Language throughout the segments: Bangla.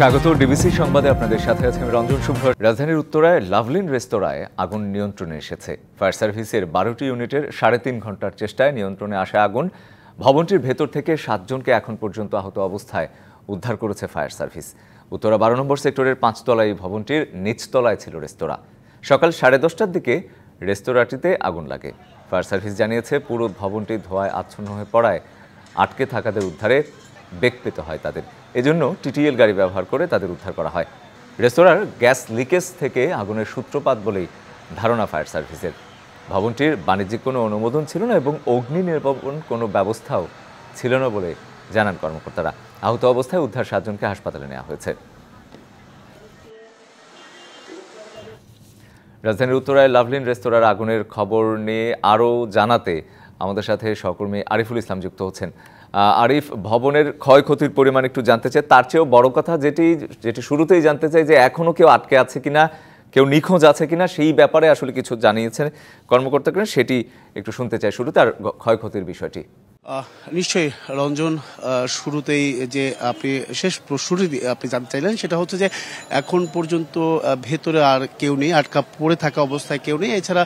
স্বাগত ডিবিসি সংবাদে আপনাদের সাথে আছে আমি রঞ্জন শুভ। রাজধানীর উত্তরায় লাভলিন রেস্তোরাঁয় আগুন নিয়ন্ত্রণে এসেছে। ফায়ার সার্ভিসের 12টি ইউনিটের 3.5 ঘন্টার চেষ্টায় নিয়ন্ত্রণে আসা আগুন ভবনটির ভেতর থেকে 7 জনকে এখন পর্যন্ত আহত অবস্থায় উদ্ধার করেছে ফায়ার সার্ভিস। উত্তরা 12 নম্বর সেক্টরের 5 তলায় এই ভবনটির নিচতলায় ছিল রেস্তোরাঁ। সকাল 10:30টার দিকে রেস্তোরাঁটিতে আগুন লাগে। ফায়ার সার্ভিস জানিয়েছে পুরো ভবনটি ধোঁয়ায় আচ্ছন্ন হয়ে পড়ায় আটকে থাকাদের উদ্ধারে বেগ পেতে হয় তাদের। এজন্য টিটিএল গাড়ি ব্যবহার করে তাদের উদ্ধার করা হয়। রেস্তোরাঁর গ্যাস লিকেজ থেকে আগুনের সূত্রপাত বলেই ধারণা ফায়ার সার্ভিসের। ভবনটির বাণিজ্যিক কোনো অনুমোদন ছিল না এবং অগ্নি নির্বাপন কোনো ব্যবস্থাও ছিল না বলে জানান কর্মকর্তারা। আহত অবস্থায় উদ্ধার 7 জনকে হাসপাতালে নেওয়া হয়েছে। রাজধানীর উত্তরায় লাভলিন রেস্তোরাঁর আগুনের খবর নিয়ে আরও জানাতে আমাদের সাথে সহকর্মী আরিফুল ইসলাম যুক্ত হচ্ছেন। আরিফ, ভবনের ক্ষয়ক্ষতির পরিমাণ একটু জানতে চাই, তার চেয়েও বড় কথা যেটি শুরুতেই জানতে চাই যে এখনো কেউ আটকে আছে কিনা, কেউ নিখোঁজ আছে কিনা, সেই ব্যাপারে আসলে কিছু জানিয়েছেন কর্মকর্তারা, সেটি একটু শুনতে চাই শুরুতে, আর ক্ষয়ক্ষতির বিষয়টি। নিশ্চয়ই রঞ্জন, শুরুতেই যে আপনি জানতে চাইলেন সেটা হচ্ছে যে এখন পর্যন্ত ভেতরে আর কেউ নেই, আটকা পড়ে থাকা অবস্থায় কেউ নেই। এছাড়া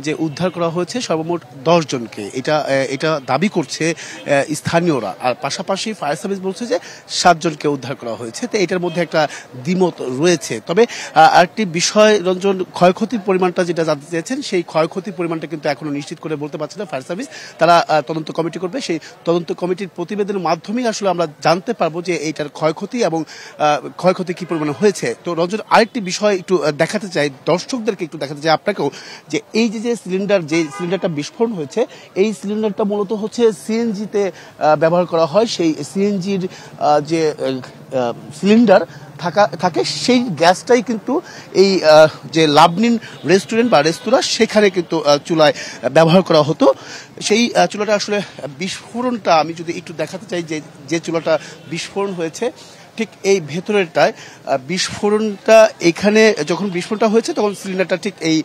যে উদ্ধার করা হয়েছে সর্বমোট 10 জনকে, এটা দাবি করছে স্থানীয়রা। আর পাশাপাশি ফায়ার সার্ভিস বলছে যে 7 জনকে উদ্ধার করা হয়েছে। তো এটার মধ্যে একটা দ্বিমত রয়েছে। তবে আরেকটি বিষয় রঞ্জন, ক্ষয়ক্ষতির পরিমাণটা যেটা জানতে চেয়েছেন, সেই ক্ষয়ক্ষতির পরিমাণটা কিন্তু এখনো নিশ্চিত করে বলতে পারছে না ফায়ার সার্ভিস। তারা তদন্ত কমিটি করবে, সেই তদন্ত কমিটির প্রতিবেদনের মাধ্যমেই আসলে আমরা জানতে পারবো যে এইটার ক্ষয়ক্ষতি এবং ক্ষয়ক্ষতি কি পরিমাণে হয়েছে। তো রঞ্জন, আরেকটি বিষয় একটু দেখাতে চাই, দর্শকদেরকে একটু দেখাতে চাই, আপনাকেও, যে এই যে সিলিন্ডারটা বিস্ফোরণ হয়েছে, এই সিলিন্ডারটা মূলত হচ্ছে সিএনজিতে ব্যবহার করা হয়। সেই সিএনজির যে সিলিন্ডার থাকে সেই গ্যাসটাই কিন্তু এই যে লাভলিন রেস্টুরেন্ট বা রেস্তোরাঁ সেখানে কিন্তু চুলায় ব্যবহার করা হতো। সেই চুলাটা আসলে বিস্ফোরণটা আমি যদি একটু দেখাতে চাই, যে চুলাটা বিস্ফোরণ হয়েছে ঠিক এই ভেতরেরটায় বিস্ফোরণটা, এখানে যখন বিস্ফোরণটা হয়েছে তখন সিলিন্ডারটা ঠিক এই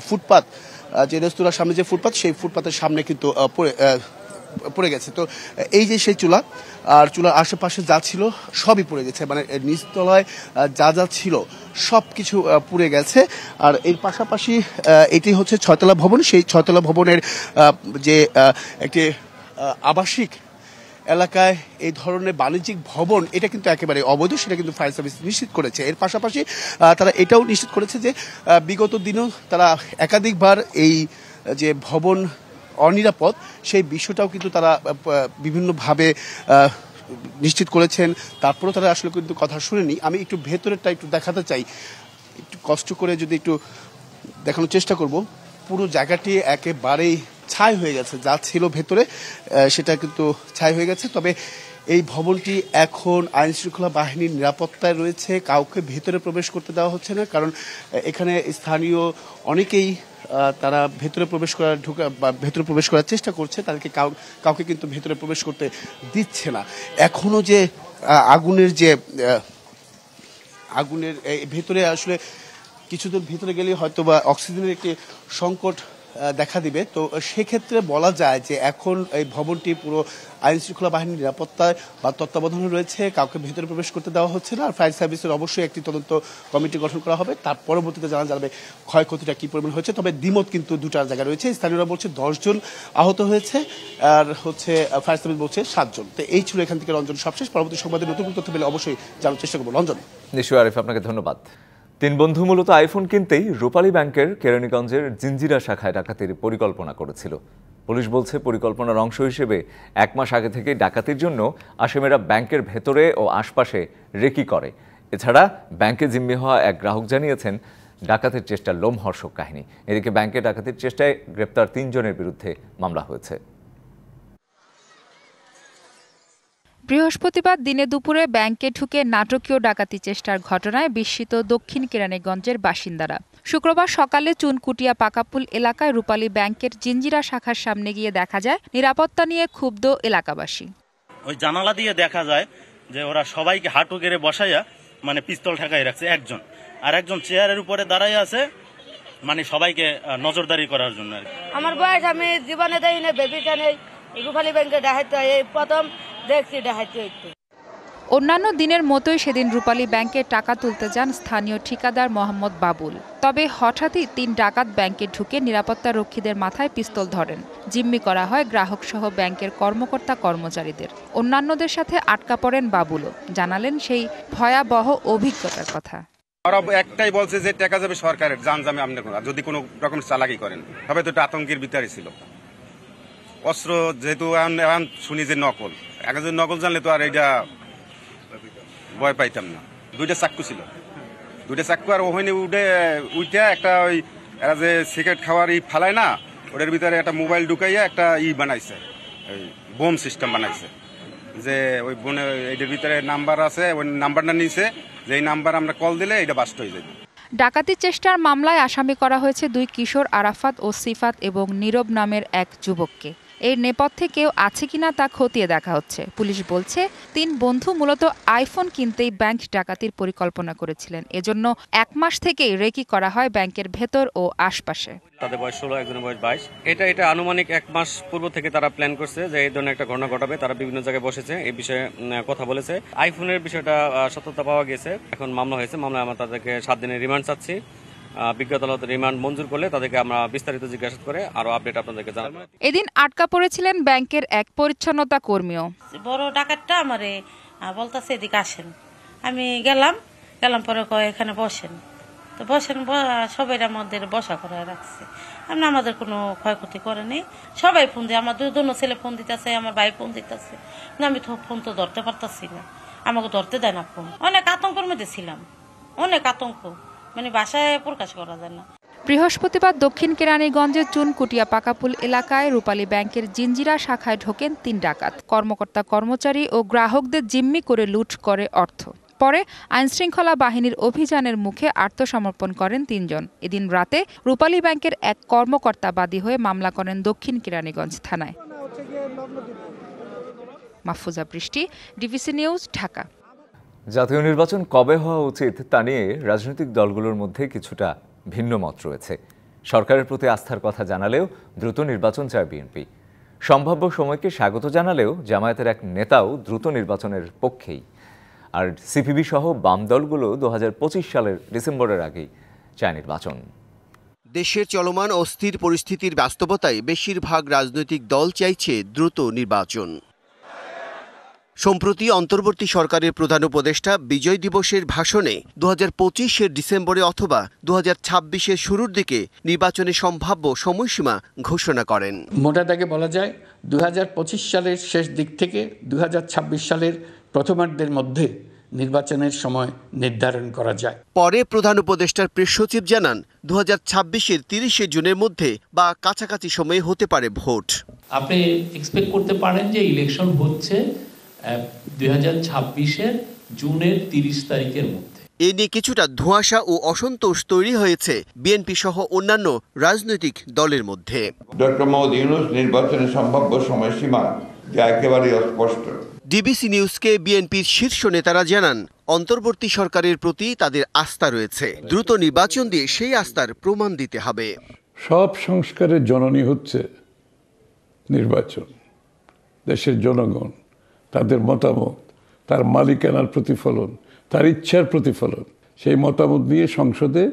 ফুটপাত, যে রেস্তোরাঁর সামনে যে ফুটপাত, সেই ফুটপাতের সামনে কিন্তু পড়ে গেছে। তো এই যে সেই চুলা, আর চুলার আশেপাশে যা ছিল সবই পুড়ে গেছে, মানে নিচতলায় যা ছিল সব কিছু পুড়ে গেছে। আর এর পাশাপাশি এটি হচ্ছে 6তলা ভবন। সেই 6তলা ভবনের যে একটি আবাসিক এলাকায় এই ধরনের বাণিজ্যিক ভবন, এটা কিন্তু একেবারে অবৈধ, সেটা কিন্তু ফায়ার সার্ভিস নিশ্চিত করেছে। এর পাশাপাশি তারা এটাও নিশ্চিত করেছে যে বিগত দিনেও তারা একাধিকবার এই যে ভবন অনিরাপদ, সেই বিষয়টাও কিন্তু তারা বিভিন্নভাবে নিশ্চিত করেছেন। তারপরেও তারা আসলে কিন্তু কথা শুনেনি। আমি একটু ভেতরেরটা একটু দেখাতে চাই, একটু কষ্ট করে যদি একটু দেখানোর চেষ্টা করব। পুরো জায়গাটি একেবারেই ছাই হয়ে গেছে, যা ছিল ভেতরে সেটা কিন্তু ছাই হয়ে গেছে। তবে এই ভবনটি এখন আইন শৃঙ্খলা বাহিনীর নিরাপত্তায় রয়েছে, কাউকে ভেতরে প্রবেশ করতে দেওয়া হচ্ছে না, কারণ এখানে স্থানীয় অনেকেই তারা ভেতরে প্রবেশ করার চেষ্টা করছে, তাদেরকে কাউকে কিন্তু ভেতরে প্রবেশ করতে দিচ্ছে না। এখনো যে আগুনের ভেতরে আসলে কিছুদূর ভিতরে গেলে হয়তো বা অক্সিজেনের একটি সংকট দেখা দিবে। তো সেক্ষেত্রে বলা যায় যে এখন এই ভবনটি পুরো আইন শৃঙ্খলা বাহিনীর নিরাপত্তায় বা তত্ত্বাবধানে রয়েছে, কাউকে ভেতরে প্রবেশ করতে দেওয়া হচ্ছে না। আর ফায়ার সার্ভিসের অবশ্যই একটি তদন্ত কমিটি গঠন করা হবে, তার পরবর্তীতে জানা যাবে ক্ষয়ক্ষতিটা কি পরিমাণ হয়েছে। তবে দ্বিমত কিন্তু দুটা জায়গায় রয়েছে। স্থানীয়রা বলছে 10 জন আহত হয়েছে, আর ফায়ার সার্ভিস বলছে 7 জন। তো এই ছিল এখান থেকে রঞ্জন সবশেষ। পরবর্তী সংবাদে নতুন তথ্য পেলে অবশ্যই জানার চেষ্টা করবো। রঞ্জন। নিশ্চয়ই আরিফ, আপনাকে ধন্যবাদ। 3 বন্ধু মূলত আইফোন কিনতেই রূপালী ব্যাংকের কেরানীগঞ্জের জিঞ্জিরা শাখায় ডাকাতির পরিকল্পনা করেছিল। পুলিশ বলছে পরিকল্পনার অংশ হিসেবে 1 মাস আগে থেকে ডাকাতির জন্য আসামিরা ব্যাংকের ভেতরে ও আশপাশে রেকি করে। এছাড়া ব্যাংকে জিম্মি হওয়া এক গ্রাহক জানিয়েছেন ডাকাতির চেষ্টা লোমহর্ষক কাহিনী। এদিকে ব্যাংকে ডাকাতির চেষ্টায় গ্রেপ্তার 3 জনের বিরুদ্ধে মামলা হয়েছে। বৃহস্পতিবার দিনে দুপুরে ব্যাংকে ঢুকে নাটকীয় ডাকাতি চেষ্টার ঘটনায় বিস্মিত দক্ষিণ কেরানীগঞ্জের বাসিন্দারা। শুক্রবার সকালে চুনকুটিয়া পাকাপুল এলাকায় রূপালী ব্যাংকের জিঞ্জিরা শাখার সামনে গিয়ে দেখা যায় নিরাপত্তা নিয়ে ক্ষুব্ধ এলাকাবাসী। ওই জানালা দিয়ে দেখা যায় যে ওরা সবাইকে হাঁটু গেড়ে বসাইয়া মানে পিস্তল ঠেকাই রাখছে একজন, আর একজন চেয়ারের উপরে দাঁড়াই আছে, মানে সবাইকে নজরদারি করার জন্য। আমার বয়স, আমি জীবনে দেই না, ভেবিটা নেই। রূপালী ব্যাংকে ডাকাতি এই প্রথম দেখছি ডাকাতি। অন্যান্য দিনের মতোই সেদিন রূপালী ব্যাংকে টাকা তুলতে যান স্থানীয় ঠিকাদার মোহাম্মদ বাবুল। তবে হঠাৎই ৩ ডাকাত ব্যাংকে ঢুকে নিরাপত্তা রক্ষীদের মাথায় পিস্তল ধরেন। জিম্মি করা হয় গ্রাহকসহ ব্যাংকের কর্মকর্তা কর্মচারীদের। অন্যান্যদের সাথে আটকা পড়েন বাবুলও। জানালেন সেই ভয়াবহ অভিজ্ঞতার কথা। ওরা একটাই বলছে যে টাকা যাবে সরকারের, জান জামে আপনি যদি কোনো রকম চালাকি করেন, তবে তো এটা আতঙ্কের ভিতরে ছিল। অস্ত্র যেহেতু এখন শুনি যে নকল, আগে যদি নকল জানলে তো আর এটা ভয় পাইতাম না। 2টা চাক্কু ছিল, 2টা চাক্কু, আর ওখানে উঠে একটা ওই এরা যে সিগারেট খাওয়ার ফালায় না, ওটার ভিতরে একটা মোবাইল ঢুকাইয়া একটা বানাইছে, ওই বোম সিস্টেম বানাইছে, যে ওই বোনে এটার ভিতরে নাম্বার আছে, ওই নাম্বারটা নিছে, যে এই নাম্বার আমরা কল দিলে এটা বাস্ট হয়ে যাবে। ডাকাতি চেষ্টার মামলায় আসামি করা হয়েছে 2 কিশোর আরাফাত ও সিফাত এবং নীরব নামের এক যুবককে। এর নেপথ্যে কেউ আছে কিনা তা খতিয়ে দেখা হচ্ছে। পুলিশ বলছে 3 বন্ধু মূলত আইফোন কিনতেই ব্যাংক ডাকাতির পরিকল্পনা করেছিলেন। এজন্য 1 মাস থেকেই রেকি করা হয় ব্যাংকের ভেতর ও আশপাশে। তাদের বয়স 16, একজনের বয়স 22। এটা আনুমানিক 1 মাস পূর্ব থেকে তারা প্ল্যান করছে যে এই ধরনের একটা ঘটনা ঘটাবে। তারা বিভিন্ন জায়গায় বসেছে, এই বিষয়ে কথা বলেছে। আইফোনের বিষয়টা সত্যতা পাওয়া গেছে, এখন মামলা হয়েছে। মামলায় আমরা তাদেরকে 7 দিনের রিমান্ড চাচ্ছি। বিজ্ঞ আদালত রিমান্ড মঞ্জুর করলে তাদেরকে আমরা বিস্তারিত জিজ্ঞাসা করে আরো আপডেট আপনাদেরকে জানাবো। এদিন আটকা পড়েছিলেন ব্যাংকের এক পরিচ্ছন্নতা কর্মীও। বড় ডাকাতটা আমারে বলতেছে এদিকে আসেন। আমি গেলাম পরে কয় এখানে বসেন। তো বসেন, সবাই আমাদের বসা করে রাখছে। আমাদের কোনো ক্ষয়ক্ষতি করেনি। সবাই ফোন দিয়ে, আমার 2 ছেলে ফোন দিতেছে, আমার ভাই ফোন দিতেছে। আমি তো ফোন তো ধরতে পারতাছি না, আমাকে ধরতে দেয় না ফোন। অনেক আতঙ্কের মধ্যে ছিলাম, অনেক আতঙ্ক, মানে বাসায় প্রকাশ করা যায় না। বৃহস্পতিবার দক্ষিণ কেরানীগঞ্জের চুনকুটিয়া পাকাপুল এলাকায় রূপালী ব্যাংকের জিঞ্জিরা শাখায় ঢোকেন 3 ডাকাত। কর্মকর্তা কর্মচারী ও গ্রাহকদের জিম্মি করে লুট করে অর্থ। পরে আইনশৃঙ্খলা বাহিনীর অভিযানের মুখে আত্মসমর্পণ করেন 3 জন। এদিন রাতে রূপালী ব্যাংকের এক কর্মকর্তা বাদী হয়ে মামলা করেন দক্ষিণ কেরানীগঞ্জ থানায়। মাহফুজা বৃষ্টি, ডিবিসি নিউজ, ঢাকা। জাতীয় নির্বাচন কবে হওয়া উচিত তা নিয়ে রাজনৈতিক দলগুলোর মধ্যে কিছুটা ভিন্ন মত রয়েছে। সরকারের প্রতি আস্থার কথা জানালেও দ্রুত নির্বাচন চায় বিএনপি। সম্ভাব্য সময়কে স্বাগত জানালেও জামায়াতের এক নেতাও দ্রুত নির্বাচনের পক্ষেই। আর সিপিবি সহ বাম দলগুলো 2025 সালের ডিসেম্বরের আগেই চায় নির্বাচন। দেশের চলমান অস্থির পরিস্থিতির বাস্তবতায় বেশিরভাগ রাজনৈতিক দল চাইছে দ্রুত নির্বাচন। সম্প্রতি অন্তর্বর্তী সরকারের প্রধান উপদেষ্টা বিজয় দিবসের ভাষণে 2025-এর ডিসেম্বরে অথবা 2026-এর শুরুর দিকে নির্বাচনের সম্ভাব্য সময়সীমা ঘোষণা করেন। মোটা দাগে বলা যায় 2025 সালের শেষ দিক থেকে 2026 সালের প্রথমার্ধের মধ্যে নির্বাচনের সময় নির্ধারণ করা যায়। পরে প্রধান উপদেষ্টার প্রেস সচিব জানান 2026-এর 30শে জুনের মধ্যে বা কাছাকাছি সময়ে হতে পারে ভোট। আপনি এক্সপেক্ট করতে পারেন যে ইলেকশন হচ্ছে 2026-এর জুনের 30 তারিখের মধ্যে। এ নিয়ে কিছুটা ধোঁয়াশা ও অসন্তোষ তৈরি হয়েছে বিএনপি সহ অন্যান্য রাজনৈতিক দলের মধ্যে। ডক্টর মোহাম্মদ ইউনূস নির্বাচনের সম্ভাব্য সময়সীমা যা একেবারে অস্পষ্ট। ডিবিসি নিউজকে বিএনপির শীর্ষ নেতারা জানান অন্তর্বর্তী সরকারের প্রতি তাদের আস্থা রয়েছে। দ্রুত নির্বাচন দিয়ে সেই আস্থার প্রমাণ দিতে হবে। সব সংস্কারের জননী হচ্ছে নির্বাচন। দেশের জনগণ, তাদের মতামত, তার মালিকানার প্রতিফলন, তার ইচ্ছার প্রতিফলন। সেই মতামত নিয়ে সংসদে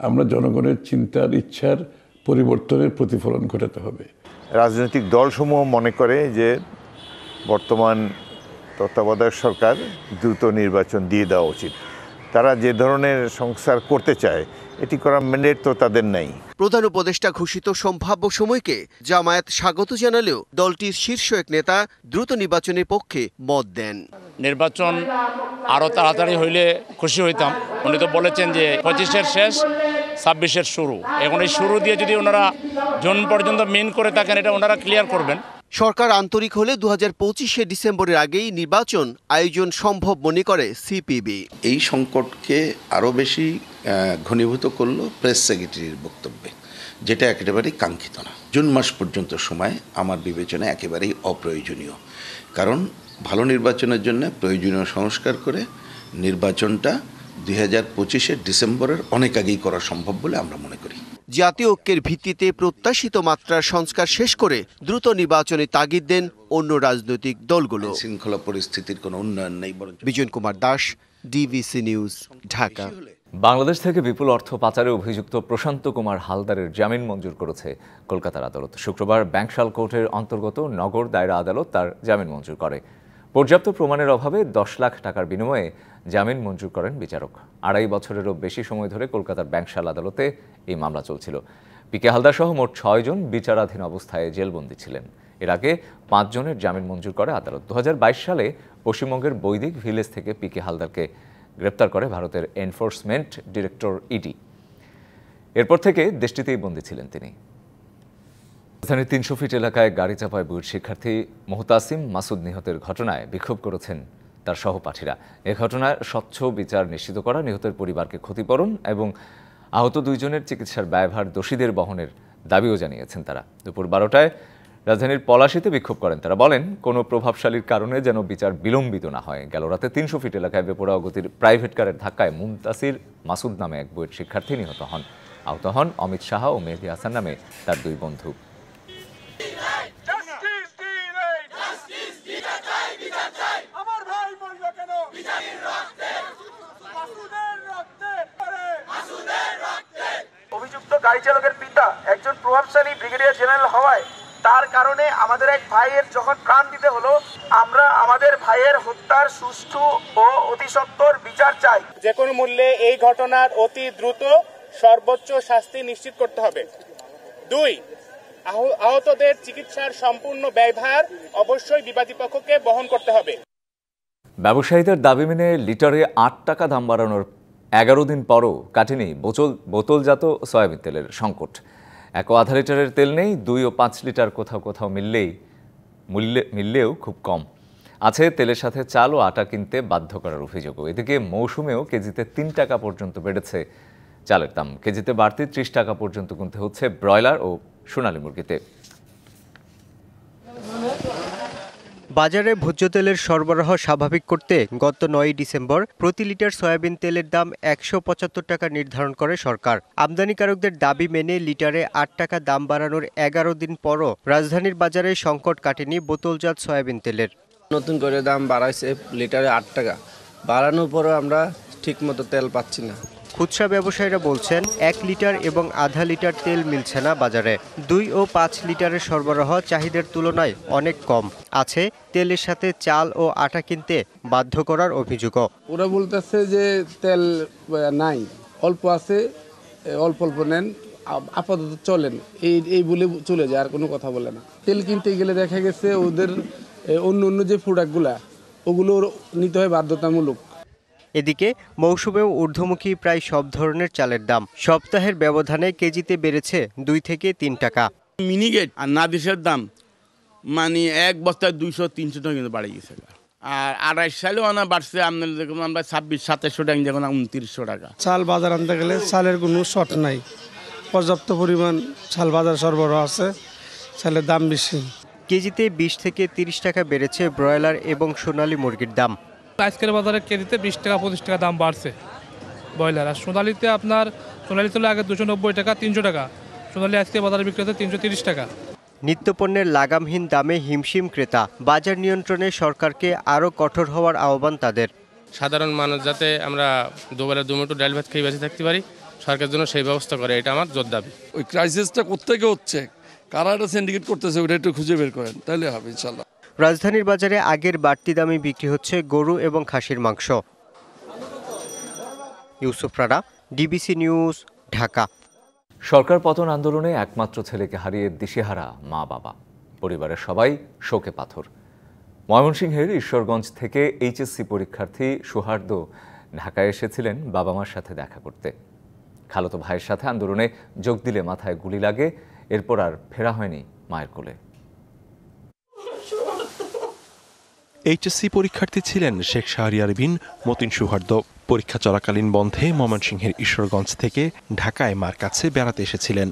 আমরা জনগণের চিন্তার, ইচ্ছার পরিবর্তনের প্রতিফলন ঘটাতে হবে। রাজনৈতিক দলসমূহ মনে করে যে বর্তমান তত্ত্বাবধায়ক সরকার দ্রুত নির্বাচন দিয়ে দেওয়া উচিত। তারা যে ধরনের সংস্কার করতে চায় এটি করার ম্যান্ডেট তো তাদের নেই। প্রধান উপদেষ্টা ঘোষিত সম্ভাব্য সময়কে জামায়াত স্বাগত জানালেও দলটির শীর্ষ এক নেতা দ্রুত নির্বাচনের পক্ষে মত দেন। নির্বাচন আরও তাড়াতাড়ি হইলে খুশি হইতাম। উনি তো বলেছেন যে 25-এর শেষ, 26-এর শুরু। এখন এই শুরু দিয়ে যদি ওনারা জুন পর্যন্ত মিন করে থাকেন, এটা ওনারা ক্লিয়ার করবেন। সরকার আন্তরিক হলে 2025-এর ডিসেম্বরের আগেই নির্বাচন আয়োজন সম্ভব মনে করে সিপিবি। এই সংকটকে আরও বেশি ঘনীভূত করলো প্রেস সেক্রেটারির বক্তব্যে, যেটা একেবারেই কাঙ্ক্ষিত না। জুন মাস পর্যন্ত সময় আমার বিবেচনায় একেবারেই অপ্রয়োজনীয়, কারণ ভালো নির্বাচনের জন্য প্রয়োজনীয় সংস্কার করে নির্বাচনটা 2025-এর ডিসেম্বরের অনেক আগেই করা সম্ভব বলে আমরা মনে করি। জাতীয় ঐক্যের ভিত্তিতে প্রত্যাশিত মাত্রার সংস্কার শেষ করে দ্রুত নির্বাচনে তাগিদ দেন অন্য রাজনৈতিক দলগুলো। শৃঙ্খলা পরিস্থিতির কোনো উন্নয়ন নেই। Bijan Kumar Das, DBC news, Dhaka. বাংলাদেশ থেকে বিপুল অর্থ পাচারে অভিযুক্ত প্রশান্ত কুমার হালদারের জামিন মঞ্জুর করেছে কলকাতার আদালত। শুক্রবার ব্যাংকশাল কোর্টের অন্তর্গত নগর দায়রা আদালত তার জামিন মঞ্জুর করে। পর্যাপ্ত প্রমাণের অভাবে 10 লাখ টাকার বিনিময়ে জামিন মঞ্জুর করেন বিচারক। 2.5 বছরেরও বেশি সময় ধরে কলকাতার ব্যাংকশাল আদালতে এই মামলা চলছিল। পিকে হালদার সহ মোট 6 জন বিচারাধীন অবস্থায় জেলবন্দি ছিলেন। এর আগে 5 জনের জামিন মঞ্জুর করে আদালত। 2022 সালে পশ্চিমবঙ্গের বৈদিক ভিলেজ থেকে পিকে হালদারকে গ্রেপ্তার করে ভারতের এনফোর্সমেন্ট ডিরেক্টর ইডি। এরপর থেকে দেশটিতেই বন্দী ছিলেন তিনি। রাজধানীর 300 ফিট এলাকায় গাড়ি চাপায় বুয়েট শিক্ষার্থী মোহতাসিম মাসুদ নিহতের ঘটনায় বিক্ষোভ করেছেন তার সহপাঠীরা। এ ঘটনায় স্বচ্ছ বিচার নিশ্চিত করা, নিহতের পরিবারকে ক্ষতিপূরণ এবং আহত 2 জনের চিকিৎসার ব্যয়ভার দোষীদের বহনের দাবিও জানিয়েছেন তারা। দুপুর 12টায় রাজধানীর পলাশীতে বিক্ষোভ করেন তারা। বলেন, কোনো প্রভাবশালীর কারণে যেন বিচার বিলম্বিত না হয়। গেল রাতে 300 ফিট এলাকায় বেপরোয়া গতির প্রাইভেট কারের ধাক্কায় মুনতাসির মাসুদ নামে এক বুয়েট শিক্ষার্থী নিহত হন। আহত হন অমিত সাহা ও মেহেদী হাসান নামে তার 2 বন্ধু। অভিযুক্ত গাড়ি চালকের পিতা একজন প্রভাবশালী ব্রিগেডিয়ার জেনারেল হওয়ায় তার কারণে আমাদের এক ভাইয়ের যখন প্রাণ দিতে হলো, আমরা আমাদের ভাইয়ের হত্যার সুষ্ঠু ও অতি সত্বর বিচার চাই। যে কোনো মূল্যে এই ঘটনার অতি দ্রুত সর্বোচ্চ শাস্তি নিশ্চিত করতে হবে। 2, আহতদের চিকিৎসার সম্পূর্ণ ব্যয়ভার অবশ্যই বিবাদী পক্ষকে বহন করতে হবে। ব্যবসায়ীদের দাবি মেনে লিটারে 8 টাকা দাম বাড়ানোর 11 দিন পরও কাটেনি বোতলজাত সয়াবিন তেলের সংকট। 1.5 লিটারের তেল নেই, 2 ও 5 লিটার কোথাও কোথাও মিললেও খুব কম। আছে তেলের সাথে চাল ও আটা কিনতে বাধ্য করার অভিযোগও। এদিকে মৌসুমেও কেজিতে 3 টাকা পর্যন্ত বেড়েছে চালের দাম। কেজিতে বাড়তি 30 টাকা পর্যন্ত কিনতে হচ্ছে ব্রয়লার ও সোনালী মুরগিতে। বাজারে ভোজ্য তেলের সরবরাহ স্বাভাবিক করতে গত 9 ডিসেম্বর প্রতি লিটার সয়াবিন তেলের দাম 175 টাকা নির্ধারণ করে সরকার। আমদানিকারকদের দাবি মেনে লিটারে 8 টাকা দাম বাড়ানোর 11 দিন পরও রাজধানীর বাজারে সংকট কাটেনি বোতলজাত সয়াবিন তেলের। নতুন করে দাম বাড়াইছে লিটারে 8 টাকা, বাড়ানোর পরও আমরা ঠিকমতো তেল পাচ্ছি না। খুচরা ব্যবসায়ীরা বলছেন 1 লিটার এবং আধা লিটার তেল মিলছে না বাজারে। 2 ও 5 লিটারের সরবরাহ চাহিদার তুলনায় অনেক কম। আছে তেলের সাথে চাল ও আটা কিনতে বাধ্য করার অভিযোগও। ওরা বলতেছে যে তেল নাই, অল্প আছে, অল্প অল্প নেন, আপাতত চলেন, এই বলে চলে যায়, আর কোনো কথা বলে না। তেল কিনতে গেলে দেখা গেছে ওদের অন্য যে প্রোডাক্টগুলা ওগুলো নিতে হয় বাধ্যতামূলক। এদিকে মৌসুমেও ঊর্ধ্বমুখী প্রায় সব ধরনের চালের দাম। সপ্তাহের ব্যবধানে কেজিতে বেড়েছে 2 থেকে 3 টাকা। মিনিগেট আর নাদিসের দাম মানে 1 বস্তায় 200-300 টাকা কিন্তু বাড়ে গেছে। আর 28 সালেও আনা বাড়ছে, আপনার দেখুন আমরা 2600-2700 টাকা, দেখুন 2900 টাকা। চাল বাজার আনতে গেলে চালের কোনো শর্ট নাই, পর্যাপ্ত পরিমাণ চাল বাজার সরবরাহ আছে, চালের দাম বেশি। কেজিতে 20 থেকে 30 টাকা বেড়েছে ব্রয়লার এবং সোনালী মুরগির দাম। আজকের বাজারে কেজিতে 20 টাকা 25 টাকা দাম বাড়ছে ব্রয়লার। আর সোনালিতে আপনার সোনালি ছিল আগে 290 টাকা 300 টাকা, সোনালি আজকে বাজারে বিক্রি হচ্ছে 330 টাকা। নিত্যপণ্যের লাগামহীন দামে হিমশিম ক্রেতা। বাজার নিয়ন্ত্রণে সরকারকে আরও কঠোর হওয়ার আহ্বান তাদের। সাধারণ মানুষ যাতে আমরা দুবেলা দুমুঠো ডাল ভাত খেয়ে বেঁচে থাকতে পারি, সরকার জন্য সেই ব্যবস্থা করে, এটা আমার জোর দাবি। ওই ক্রাইসিসটা কোত্থেকে হচ্ছে, কারা এটা সিন্ডিকেট করতেছে, ওটা একটু খুঁজে বের করেন, তাহলে হবে ইনশাল্লাহ। রাজধানীর বাজারে আগের বাড়তি দামে বিক্রি হচ্ছে গরু এবং খাসির মাংস। Yusuf Rana, DBC news, Dhaka. সরকার পতন আন্দোলনে একমাত্র ছেলেকে হারিয়ে দিশেহারা মা বাবা, পরিবারের সবাই শোকে পাথর। ময়মনসিংহের ঈশ্বরগঞ্জ থেকে এইচএসসি পরীক্ষার্থী সৌহার্দ্য ঢাকায় এসেছিলেন বাবা মার সাথে দেখা করতে। খালাতো ভাইয়ের সাথে আন্দোলনে যোগ দিলে মাথায় গুলি লাগে, এরপর আর ফেরা হয়নি মায়ের কোলে। এইচএসসি পরীক্ষার্থী ছিলেন শেখ শাহরিয়ার বিন মতিন সৌহার্দ্য। পরীক্ষা চলাকালীন বন্ধে ময়মনসিংহের ঈশ্বরগঞ্জ থেকে ঢাকায় মার কাছে বেড়াতে এসেছিলেন।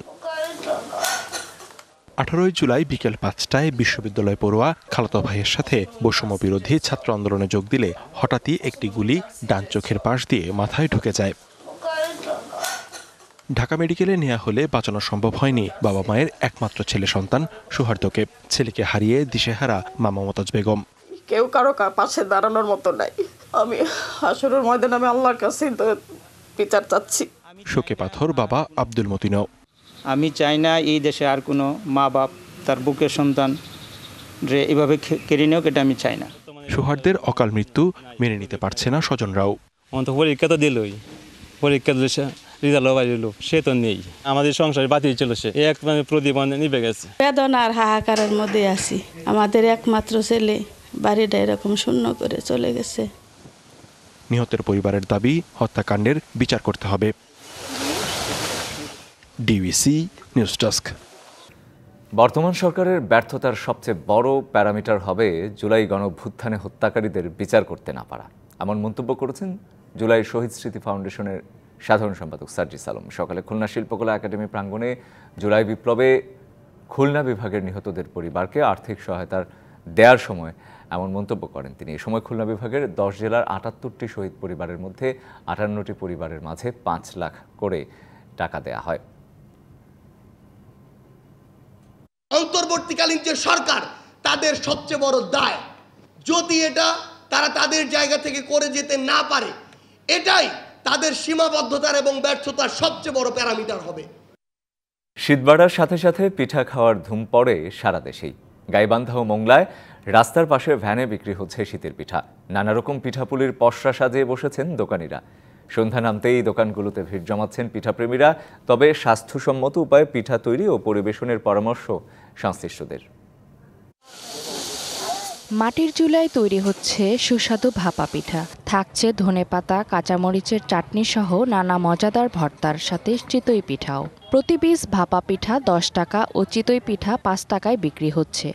18 জুলাই বিকেল 5টায় বিশ্ববিদ্যালয় পড়ুয়া খালাতো ভাইয়ের সাথে বৈষম্য বিরোধী ছাত্র আন্দোলনে যোগ দিলে হঠাৎই একটি গুলি ডান চোখের পাশ দিয়ে মাথায় ঢুকে যায়। ঢাকা মেডিকেলে নেওয়া হলে বাঁচানো সম্ভব হয়নি বাবা মায়ের একমাত্র ছেলে সন্তান সৌহার্দ্যকে। ছেলেকে হারিয়ে দিশেহারা মা মমতাজ বেগম। কেউ কারো পাশে দাঁড়ানোর মতো নাই। আমি হাসরের ময়দানে আমি আল্লাহর কাছে বিচার চাচ্ছি। শোকে পাথর বাবা আব্দুল মতিনও। আমি চাই না এই দেশে আর কোনো মা বাপ তার বুকের সন্তান যে এভাবে কেড়ে নেওক, এটা আমি চাই না। সৌহার্দ্যের অকাল মৃত্যু মেনে নিতে পারছে না স্বজনরাও। পরীক্ষা তো দিলই, পরীক্ষা দিলে রেজাল্ট বাইরেল, সে তো নেই। আমাদের সংসারে বাতিল ছিল, সে এক প্রতিবন্ধ নিভে গেছে। বেদনার হাহাকারের মধ্যে আছি। আমাদের একমাত্র ছেলে বাড়িটা এরকম শূন্য করে চলে গেছে। নিহতের পরিবারের দাবি হত্যাকাণ্ডের বিচার করতে হবে। DBC news desk. বর্তমান সরকারের ব্যর্থতার সবচেয়ে বড় প্যারামিটার হবে জুলাই গণঅভ্যুত্থানে হত্যাকারীদের বিচার করতে না পারা, এমন মন্তব্য করেছেন জুলাই শহীদ স্মৃতি ফাউন্ডেশনের সাধারণ সম্পাদক সার্জিস আলম। সকালে খুলনা শিল্পকলা একাডেমি প্রাঙ্গণে জুলাই বিপ্লবে খুলনা বিভাগের নিহতদের পরিবারকে আর্থিক সহায়তা দেওয়ার সময় এমন মন্তব্য করেন তিনি। এ সময় খুলনা বিভাগের 10 জেলার 78টি শহীদ পরিবারের মধ্যে 58টি পরিবারের মাঝে 5 লাখ করে টাকা দেয়া হয়। অন্তর্বর্তীকালীন যে সরকার, তাদের সবচেয়ে বড় দায়, যদি এটা তারা তাদের জায়গা থেকে করে যেতে না পারে, এটাই তাদের সীমাবদ্ধতার এবং ব্যর্থতার সবচেয়ে বড় প্যারামিটার হবে। শীত বাড়ার সাথে সাথে পিঠা খাওয়ার ধুম পড়ে সারা দেশেই। গাইবান্ধা ও মোংলায় রাস্তার পাশে ভ্যানে বিক্রি হচ্ছে শীতের পিঠা। নানা রকম পিঠাপুলির পসরা সাজিয়ে বসেছেন দোকানিরা। সন্ধ্যা নামতেই দোকানগুলোতে ভিড় জমাচ্ছেন পিঠাপ্রেমীরা। তবে স্বাস্থ্যসম্মত উপায়ে পিঠা তৈরি ও পরিবেশনের পরামর্শ সংশ্লিষ্টদের। মাটির চুলায় তৈরি হচ্ছে সুস্বাদু ভাপা পিঠা। থাকছে ধনেপাতা, কাঁচামরিচের চাটনি সহ নানা মজাদার ভর্তার সাথে চিতই পিঠাও। প্রতি পিস ভাপা পিঠা 10 টাকা ও চিতই পিঠা 5 টাকায় বিক্রি হচ্ছে।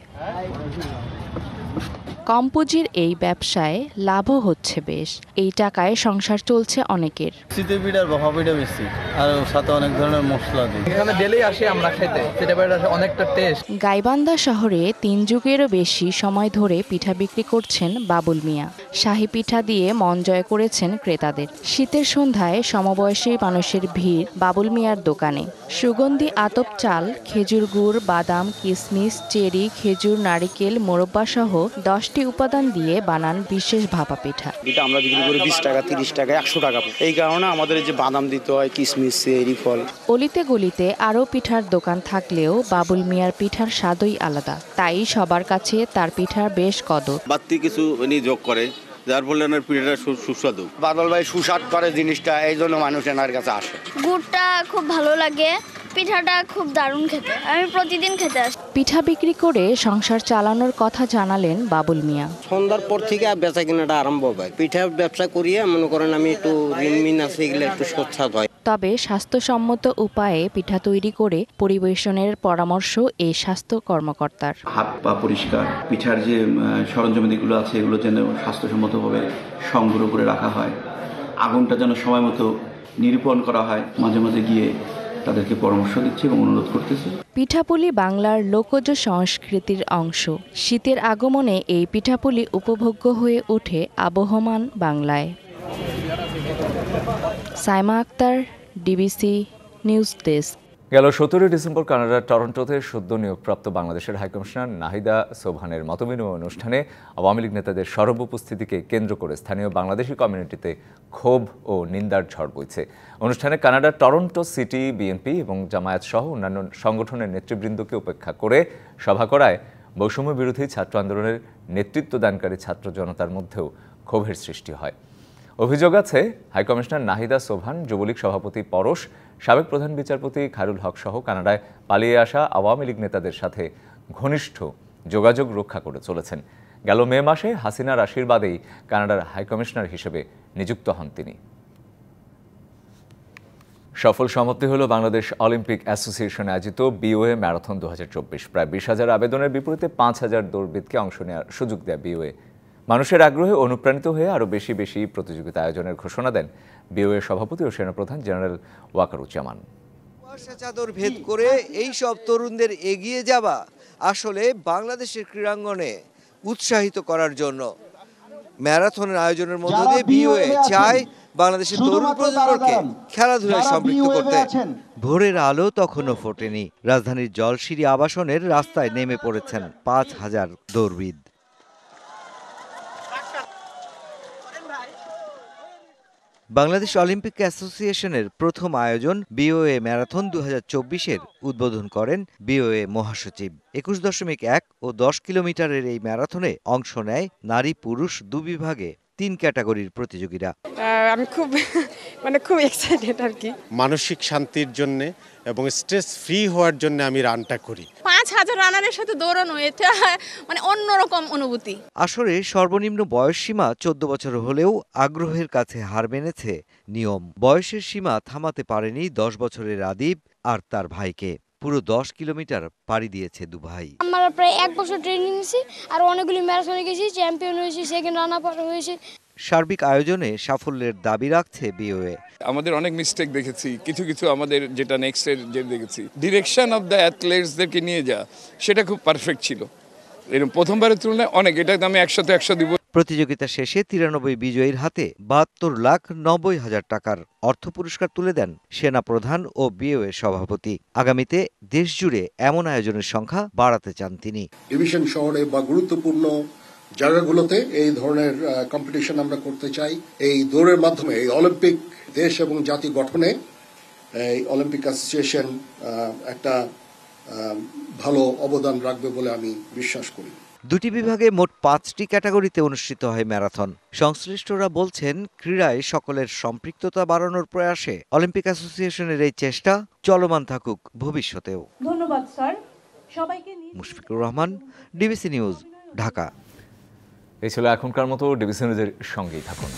কম পুঁজির এই ব্যবসায় লাভও হচ্ছে বেশ। এই টাকায় সংসার চলছে অনেকের। চিতই পিঠার ভাপা পিঠা বেশি, আর সাথে অনেক ধরনের মশলা দিই। এখানে ডেলি আসি আমরা খেতে, চিতই পিঠার অনেকটা টেস্ট। গাইবান্ধা শহরে 3 যুগেরও বেশি সময় ধরে পিঠা বিক্রি করছেন বাবুল মিয়া। শাহী পিঠা দিয়ে মন জয় করেছেন ক্রেতাদের। শীতের সন্ধ্যায় সমবয়সী মানুষের ভিড় বাবুল মিয়ার দোকানে। সুগন্ধি আতপ চাল, খেজুর গুড়, বাদাম, কিশমিশ, চেরি, খেজুর, নারিকেল, মোরব্বা সহ 10টি উপাদান দিয়ে বানান বিশেষ ভাপা পিঠা। আমরা বিক্রি করি 20 টাকা, 30 টাকা, 100 টাকা। এই কারণে আমাদের যে বাদাম দিতে হয়, কিশমিশ, চেরি ফল। অলিতে গলিতে আরও পিঠার দোকান থাকলেও বাবুল মিয়ার পিঠার স্বাদই আলাদা। তাই সবার কাছে তার পিঠার বেশ কদর। বাড়তি কিছু যোগ করে, যার ফলে পিঠাটা সুস্বাদু। বাদল ভাই সুস্বাদ করে জিনিসটা, এই জন্য মানুষ এনার কাছে আসে। গুড়টা খুব ভালো লাগে, পিঠাটা খুব দারুণ খেতে, আমি প্রতিদিন খেতে আসি। পিঠা বিক্রি করে সংসার চালানোর কথা জানালেন বাবুল মিয়া। সন্ধ্যার পর থেকে বেচা কিনাটা আরম্ভ হয়। পিঠার ব্যবসা করিয়ে মনে করেন আমি একটু ঋণ আছে, এগুলো একটু সচ্ছাদ হয়। তবে স্বাস্থ্যসম্মত উপায়ে পিঠা তৈরি করে পরিবেশনের পরামর্শ এই স্বাস্থ্য কর্মকর্তার। হাত পা পরিষ্কার, পিঠার যে সরঞ্জামাদিগুলো আছে এগুলো যেন স্বাস্থ্যসম্মতভাবে সংগ্রহ করে রাখা হয়, আগুনটা যেন সময় মতো নিরূপণ করা হয়। মাঝে মাঝে গিয়ে তাদেরকে পরামর্শ দিচ্ছে এবং অনুরোধ করতেছে। পিঠাপুলি বাংলার লোকজ সংস্কৃতির অংশ। শীতের আগমনে এই পিঠাপুলি উপভোগ্য হয়ে ওঠে আবহমান বাংলায়। Saima Akter, DBC news desk. গেল 17 ডিসেম্বর কানাডার টরন্টোতে সদ্য নিয়োগপ্রাপ্ত বাংলাদেশের হাইকমিশনার নাহিদা সোবহানের মতবিনিময় অনুষ্ঠানে আওয়ামী লীগ নেতাদের সরব উপস্থিতিকে কেন্দ্র করে স্থানীয় বাংলাদেশি কমিউনিটিতে ক্ষোভ ও নিন্দার ঝড় বইছে। অনুষ্ঠানে কানাডার টরন্টো সিটি বিএনপি এবং জামায়াত সহ অন্যান্য সংগঠনের নেতৃবৃন্দকে উপেক্ষা করে সভা করায় বৈষম্য বিরোধী ছাত্র আন্দোলনের নেতৃত্বদানকারী ছাত্র জনতার মধ্যেও ক্ষোভের সৃষ্টি হয়। অভিযোগ আছে হাইকমিশনার নাহিদা সোবহান, যুবলীগ সভাপতি পরশ, সাবেক প্রধান বিচারপতি খায়রুল হক সহ কানাডায় পালিয়ে আসা আওয়ামী লীগ নেতাদের সাথে ঘনিষ্ঠ যোগাযোগ রক্ষা করে চলেছেন। গেল মে মাসে হাসিনার আশীর্বাদেই কানাডার হাইকমিশনার হিসেবে নিযুক্ত হন তিনি। সফল সমাপ্তি হল বাংলাদেশ অলিম্পিক অ্যাসোসিয়েশন আয়োজিত বিওএ ম্যারাথন 2024। প্রায় 20,000 আবেদনের বিপরীতে 5,000 দৌড়বিদকে অংশ নেওয়ার সুযোগ দেয় বিওএ। মানুষের আগ্রহে অনুপ্রাণিত হয়ে আরও বেশি বেশি প্রতিযোগিতা আয়োজনের ঘোষণা দেন বিওএ সভাপতি ও সেনাপ্রধান জেনারেল ওয়াকারুজ্জামান। কুয়াশা চাদর ভেদ করে এই সব তরুণদের এগিয়ে যাওয়া আসলে বাংলাদেশের ক্রীড়াঙ্গনে উৎসাহিত করার জন্য ম্যারাথনের আয়োজনের মধ্য দিয়ে বিওএ চায় বাংলাদেশের তরুণ প্রজন্মকে খেলাধুলায় সম্পৃক্ত করতে। ভোরের আলো তখনও ফোটেনি, রাজধানীর জলশিরি আবাসনের রাস্তায় নেমে পড়েছেন ৫,০০০ দৌড়বিদ। বাংলাদেশ অলিম্পিক অ্যাসোসিয়েশনের প্রথম আয়োজন বিওএ ম্যারাথন ২০২৪-এর উদ্বোধন করেন বিওএ মহাসচিব। ২১.১ ও ১০ কিলোমিটারের এই ম্যারাথনে অংশ নেয় নারী পুরুষ দুবিভাগে ৩ ক্যাটাগরির প্রতিযোগীরা। আমি খুব এক্সাইটেড আর কি। মানসিক শান্তির জন্য এবং স্ট্রেস ফ্রি হওয়ার জন্য আমি রানটা করি। ৫,০০০ রানারের সাথে দৌড়ানো এটা অন্যরকম অনুভূতি। আসরে সর্বনিম্ন বয়স সীমা ১৪ বছর হলেও আগ্রহের কাছে হার মেনেছে নিয়ম। বয়সের সীমা থামাতে পারেনি ১০ বছরের আদিব আর তার ভাইকে। পুরো ১০ কিলোমিটার পাড়ি দিয়েছে দু ভাই। আমরা প্রায় ১ বছর ট্রেনিং নিয়েছি আর অনেকগুলি ম্যারাথনে গেছি, চ্যাম্পিয়ন হয়েছি, সেকেন্ড রানার আপ হয়েছি। সার্বিক আয়োজনে সাফল্যের দাবি রাখছে বিওএ। আমাদের অনেক মিস্টেক দেখেছি, কিছু আমাদের যেটা নেক্সটের যে দেখেছি ডিরেকশন অফ দ্য অ্যাথলেটসদেরকে নিয়ে যা সেটা খুব পারফেক্ট ছিল। এরকম প্রথমবারের তুলনায় অনেক, এটা আমি ১০০ দিব। প্রতিযোগিতা শেষে ৯৩ বিজয়ীর হাতে ৭২,৯০,০০০ টাকার অর্থ পুরস্কার তুলে দেন সেনা প্রধান ও বিওএ সভাপতি। আগামীতে দেশজুড়ে এমন আয়োজনের সংখ্যা বাড়াতে চান তিনি। ডিভিশন শহরে বা গুরুত্বপূর্ণ জায়গাগুলোতে এই ধরনের কম্পিটিশন আমরা করতে চাই। এই দৌড়ের মাধ্যমে এই অলিম্পিক দেশ এবং জাতি গঠনে এই অলিম্পিক অ্যাসোসিয়েশন একটা ভালো অবদান রাখবে বলে আমি বিশ্বাস করি। দুটি বিভাগে মোট ৫টি ক্যাটাগরিতে অনুষ্ঠিত হয় ম্যারাথন। সংশ্লিষ্টরা বলছেন, ক্রীড়ায় সকলের সম্পৃক্ততা বাড়ানোর প্রয়াসে অলিম্পিক অ্যাসোসিয়েশনের এই চেষ্টা চলমান থাকুক ভবিষ্যতেও। ধন্যবাদ স্যার সবাইকে। Mushfiqur Rahman, DBC news, Dhaka. এই ছিল এখনকার মতো। ডিবিসি নিউজের সঙ্গেই থাকুন।